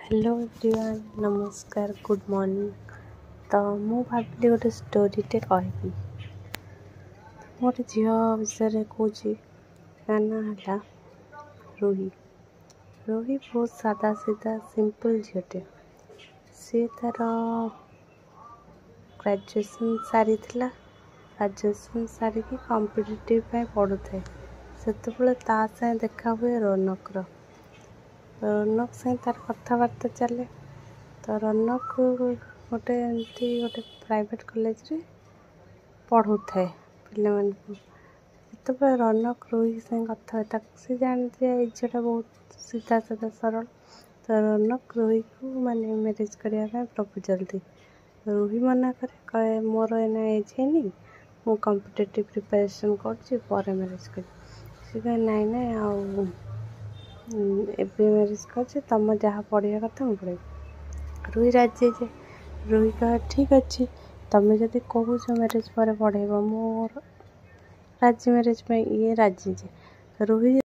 Hello everyone नमस्कार good morning. तो मु भाविली गोटे स्टोरीटे कहबी। गोटे झील विषय कौची ना है रूही। रूही बहुत सादा सीधा सिंपल झीलटे। सी तार ग्रेजुएशन सारी ग्रेजुएशन सारिकी कॉम्पिटिटिव पढ़ु थे। सेतबेले ता साथ देखा हुए रौनकर। रौनक से तार कथबार्ता चले। तो रौनक गोटे एमती गोटे प्राइवेट कॉलेज रे पढ़ु थे पे जिते रौनक रूही से कथा से जानते ये झीलटा बहुत सीधा साधा सरल। तो रौनक रूही को माने मैरिज करने प्रपोजल दी। रूही मना करे कहे मोर एना एज है मु कॉम्पिटिटिव प्रिपरेशन कर मैरिज कर कहे नाई नाई आउ एबे मैरिज कर तुम जहाँ पढ़िया कथा मुझे पढ़े। रूही राजी जे रूही कहे ठीक अच्छे तुम्हें जदि कौच मैरिज पर पढ़ेब मोर राजी मैरिज में ये राजी जे रूही